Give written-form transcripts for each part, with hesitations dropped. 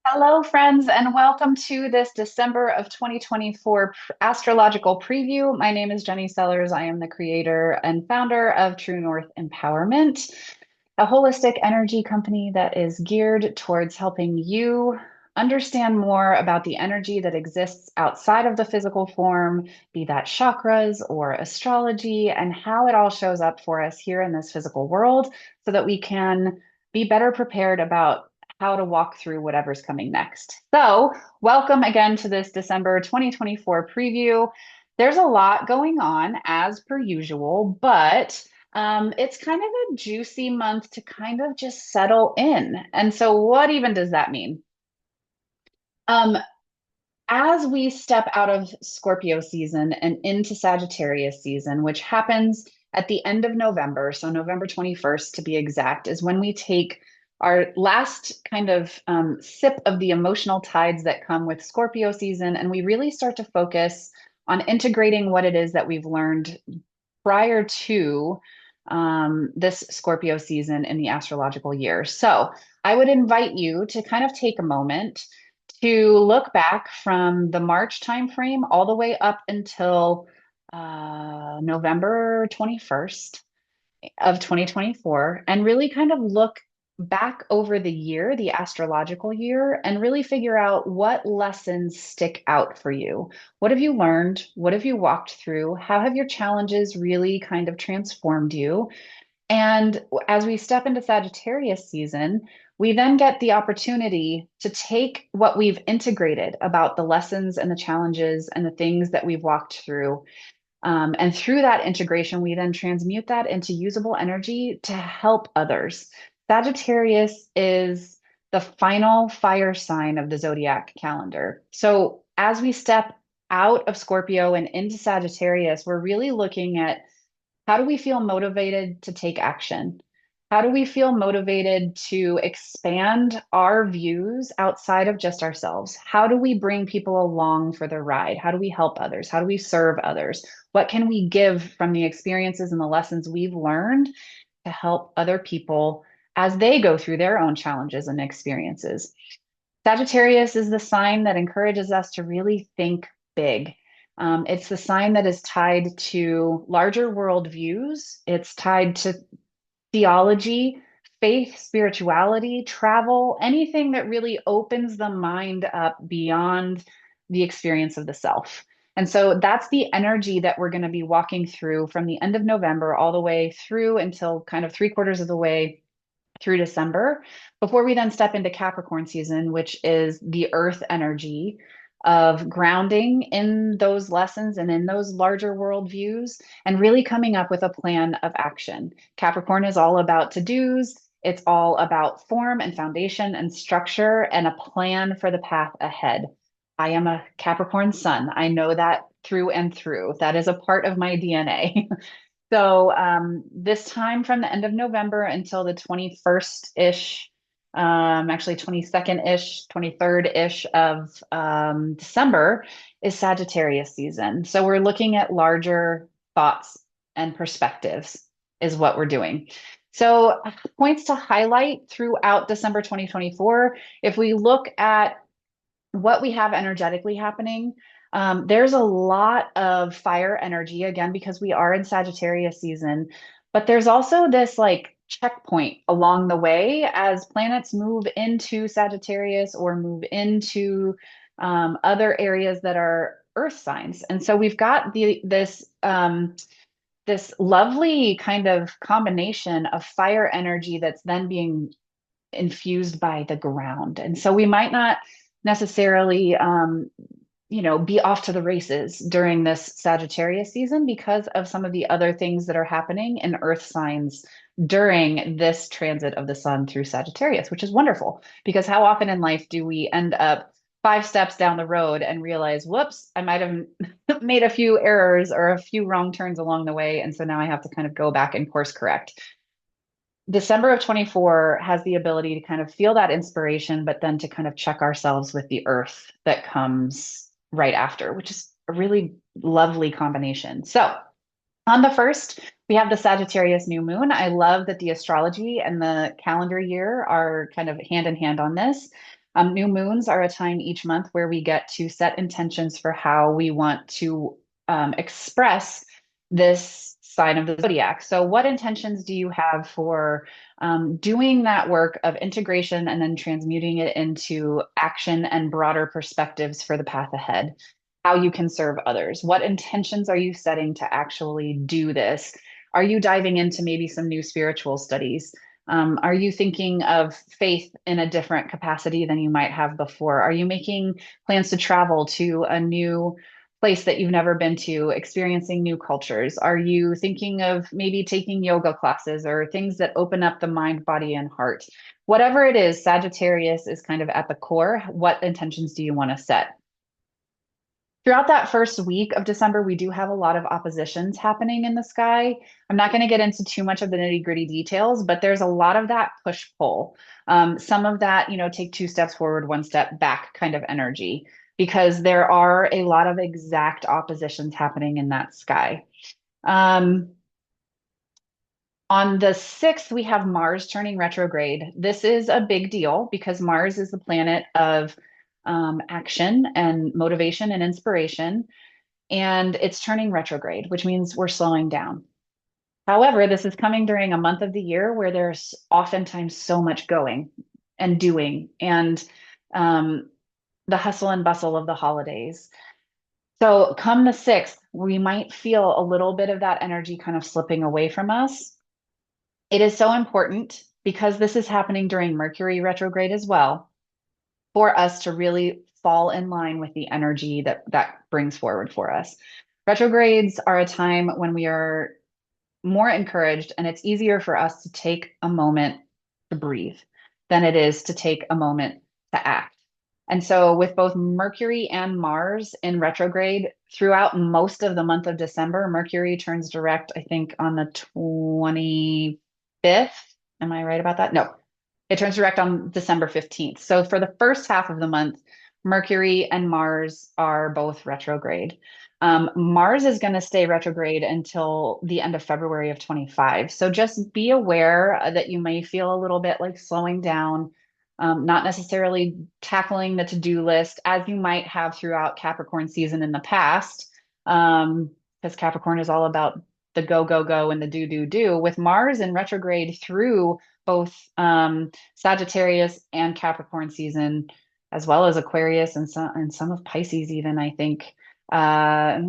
Hello, friends, and welcome to this December of 2024 astrological preview. My name is Jenny Sellers. I am the creator and founder of True North Empowerment, a holistic energy company that is geared towards helping you understand more about the energy that exists outside of the physical form, be that chakras or astrology, and how it all shows up for us here in this physical world so that we can be better prepared about how to walk through whatever's coming next. So, welcome again to this December 2024 preview. There's a lot going on as per usual, but it's kind of a juicy month to kind of just settle in. And so, what even does that mean? Um, as we step out of Scorpio season and into Sagittarius season, which happens at the end of November, so November 21st to be exact, is when we take our last kind of sip of the emotional tides that come with Scorpio season, and we really start to focus on integrating what it is that we've learned prior to this Scorpio season in the astrological year. So I would invite you to kind of take a moment to look back from the March timeframe all the way up until November 21st of 2024 and really kind of look back over the year, the astrological year, and really figure out what lessons stick out for you. What have you learned? What have you walked through? How have your challenges really kind of transformed you? And as we step into Sagittarius season, we then get the opportunity to take what we've integrated about the lessons and the challenges and the things that we've walked through. And through that integration, we then transmute that into usable energy to help others. Sagittarius is the final fire sign of the zodiac calendar. So as we step out of Scorpio and into Sagittarius, we're really looking at how do we feel motivated to take action? How do we feel motivated to expand our views outside of just ourselves? How do we bring people along for the ride? How do we help others? How do we serve others? What can we give from the experiences and the lessons we've learned to help other people as they go through their own challenges and experiences? Sagittarius is the sign that encourages us to really think big. It's the sign that is tied to larger worldviews. It's tied to theology, faith, spirituality, travel, anything that really opens the mind up beyond the experience of the self. And so that's the energy that we're going to be walking through from the end of November all the way through until kind of three-quarters of the way through December, before we then step into Capricorn season, which is the earth energy of grounding in those lessons and in those larger worldviews and really coming up with a plan of action. Capricorn is all about to-dos. It's all about form and foundation and structure and a plan for the path ahead. I am a Capricorn sun. I know that through and through. That is a part of my DNA. So this time from the end of November until the 21st-ish, actually 22nd-ish, 23rd-ish of December is Sagittarius season. So we're looking at larger thoughts and perspectives is what we're doing. So points to highlight throughout December 2024. If we look at what we have energetically happening, there's a lot of fire energy again because we are in Sagittarius season, but there's also this like checkpoint along the way as planets move into Sagittarius or move into other areas that are Earth signs. And so we've got this lovely kind of combination of fire energy that's then being infused by the ground. And so we might not necessarily be off to the races during this Sagittarius season because of some of the other things that are happening in earth signs during this transit of the sun through Sagittarius, which is wonderful because how often in life do we end up five steps down the road and realize, whoops, I might have made a few errors or a few wrong turns along the way. And so now I have to kind of go back and course correct. December of 24 has the ability to kind of feel that inspiration, but then to kind of check ourselves with the earth that comes right after, which is a really lovely combination. So on the first, we have the Sagittarius new moon. I love that the astrology and the calendar year are kind of hand in hand on this. New moons are a time each month where we get to set intentions for how we want to express this sign of the zodiac. So, what intentions do you have for doing that work of integration and then transmuting it into action and broader perspectives for the path ahead? How you can serve others? What intentions are you setting to actually do this? Are you diving into maybe some new spiritual studies? Are you thinking of faith in a different capacity than you might have before? Are you making plans to travel to a new place that you've never been to, experiencing new cultures? Are you thinking of maybe taking yoga classes or things that open up the mind, body, and heart? Whatever it is, Sagittarius is kind of at the core. What intentions do you want to set? Throughout that first week of December, we do have a lot of oppositions happening in the sky. I'm not going to get into too much of the nitty gritty details, but there's a lot of that push pull. Some of that, take 2 steps forward, 1 step back kind of energy, because there are a lot of exact oppositions happening in that sky. Um, on the 6th, we have Mars turning retrograde. This is a big deal because Mars is the planet of action and motivation and inspiration, and it's turning retrograde, which means we're slowing down. However, this is coming during a month of the year where there's oftentimes so much going and doing and um, the hustle and bustle of the holidays. So, come the 6th, we might feel a little bit of that energy kind of slipping away from us. It is so important because this is happening during Mercury retrograde as well for us to really fall in line with the energy that brings forward for us. Retrogrades are a time when we are more encouraged and it's easier for us to take a moment to breathe than it is to take a moment to act. And so, with both Mercury and Mars in retrograde throughout most of the month of December, Mercury turns direct, I think, on the 25th. Am I right about that? No, it turns direct on December 15th. So, for the first half of the month, Mercury and Mars are both retrograde. Mars is going to stay retrograde until the end of February of 25. So just be aware that you may feel a little bit like slowing down, not necessarily tackling the to-do list as you might have throughout Capricorn season in the past, because Capricorn is all about the go, go, go and the do, do, do. With Mars in retrograde through both Sagittarius and Capricorn season, as well as Aquarius and some of Pisces, even, I think uh,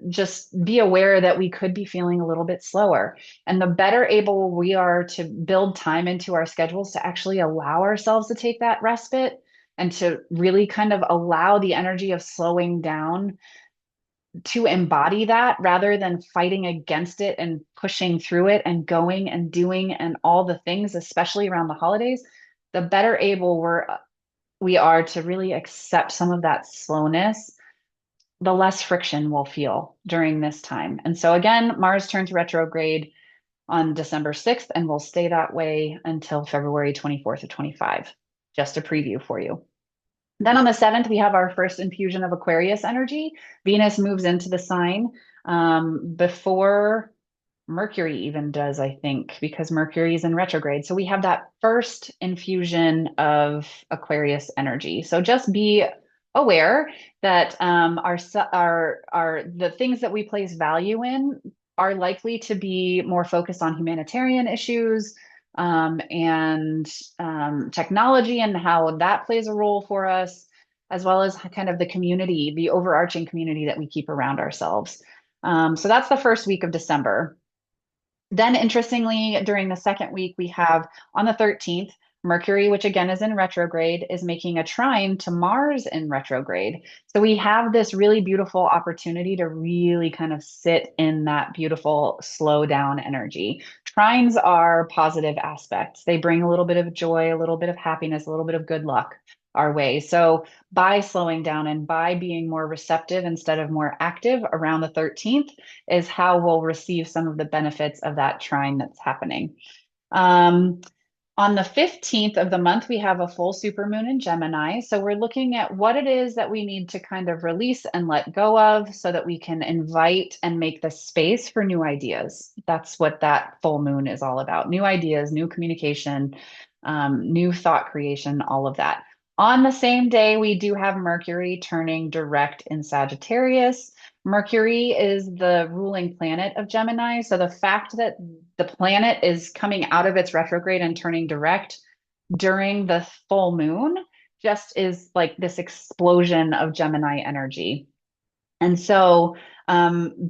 just be aware that we could be feeling a little bit slower. And the better able we are to build time into our schedules to actually allow ourselves to take that respite and to really kind of allow the energy of slowing down to embody that rather than fighting against it and pushing through it and going and doing and all the things, especially around the holidays, the better able we are to really accept some of that slowness, the less friction we'll feel during this time. And so again, Mars turns retrograde on December 6th and will stay that way until February 24th or 25. Just a preview for you. Then on the 7th, we have our first infusion of Aquarius energy. Venus moves into the sign before Mercury even does, I think, because Mercury is in retrograde. So we have that first infusion of Aquarius energy. So just be aware that our the things that we place value in are likely to be more focused on humanitarian issues and technology and how that plays a role for us, as well as kind of the community, the overarching community that we keep around ourselves. So that's the first week of December. Then, interestingly, during the second week, we have on the 13th, Mercury, which again is in retrograde, is making a trine to Mars in retrograde. So we have this really beautiful opportunity to really kind of sit in that beautiful slow down energy. Trines are positive aspects. They bring a little bit of joy, a little bit of happiness, a little bit of good luck our way. So by slowing down and by being more receptive instead of more active around the 13th is how we'll receive some of the benefits of that trine that's happening. On the 15th of the month, we have a full supermoon in Gemini. So we're looking at what it is that we need to kind of release and let go of so that we can invite and make the space for new ideas. That's what that full moon is all about. New ideas, new communication, new thought creation, all of that. On the same day, we do have Mercury turning direct in Sagittarius. Mercury is the ruling planet of Gemini. So the fact that the planet is coming out of its retrograde and turning direct during the full moon just is like this explosion of Gemini energy. And so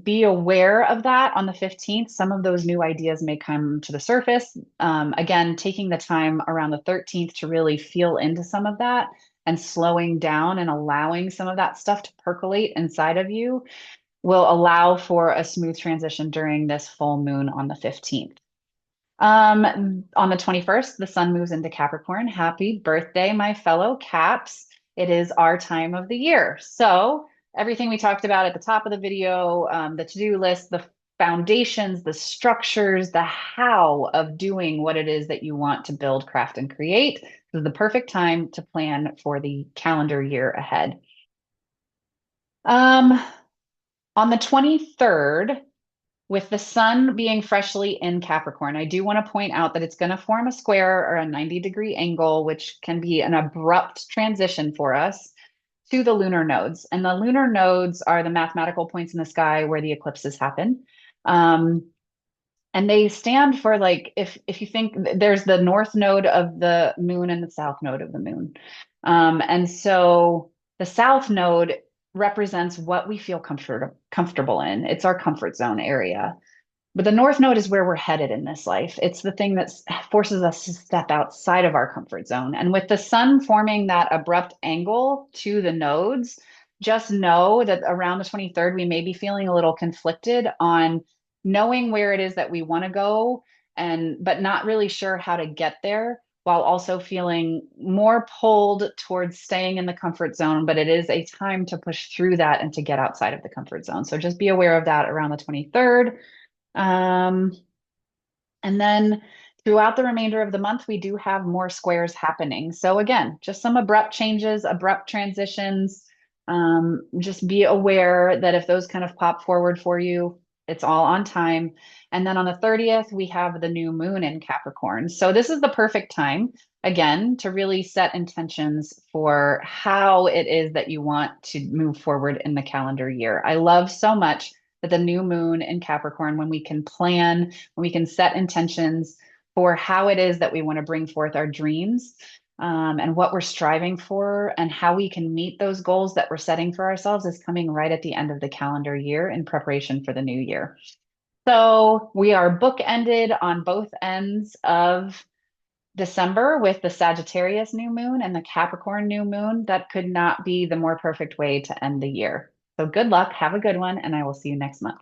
be aware of that on the 15th. Some of those new ideas may come to the surface. Again, taking the time around the 13th to really feel into some of that and slowing down and allowing some of that stuff to percolate inside of you will allow for a smooth transition during this full moon on the 15th. On the 21st, the sun moves into Capricorn. Happy birthday, my fellow Caps. It is our time of the year. So, everything we talked about at the top of the video, the to-do list, the foundations, the structures, the how of doing what it is that you want to build, craft, and create. This is the perfect time to plan for the calendar year ahead. Um, on the 23rd, with the sun being freshly in Capricorn, I do want to point out that it's going to form a square or a 90-degree angle, which can be an abrupt transition for us to the lunar nodes. And the lunar nodes are the mathematical points in the sky where the eclipses happen. Um, and they stand for like if you think there's the north node of the moon and the south node of the moon. And so the south node represents what we feel comfortable in. It's our comfort zone area. But the North Node is where we're headed in this life. It's the thing that forces us to step outside of our comfort zone. And with the sun forming that abrupt angle to the nodes, just know that around the 23rd, we may be feeling a little conflicted on knowing where it is that we want to go but not really sure how to get there, while also feeling more pulled towards staying in the comfort zone. But it is a time to push through that and to get outside of the comfort zone. So just be aware of that around the 23rd. Um, and then throughout the remainder of the month, we do have more squares happening. So again, just some abrupt changes, abrupt transitions. Just be aware that if those kind of pop forward for you, it's all on time. And then on the 30th, we have the new moon in Capricorn. So this is the perfect time, again, to really set intentions for how it is that you want to move forward in the calendar year. I love so much that the new moon in Capricorn, when we can plan, when we can set intentions for how it is that we want to bring forth our dreams, and what we're striving for and how we can meet those goals that we're setting for ourselves is coming right at the end of the calendar year in preparation for the new year. So we are bookended on both ends of December with the Sagittarius new moon and the Capricorn new moon. That could not be the more perfect way to end the year. So good luck, have a good one, and I will see you next month.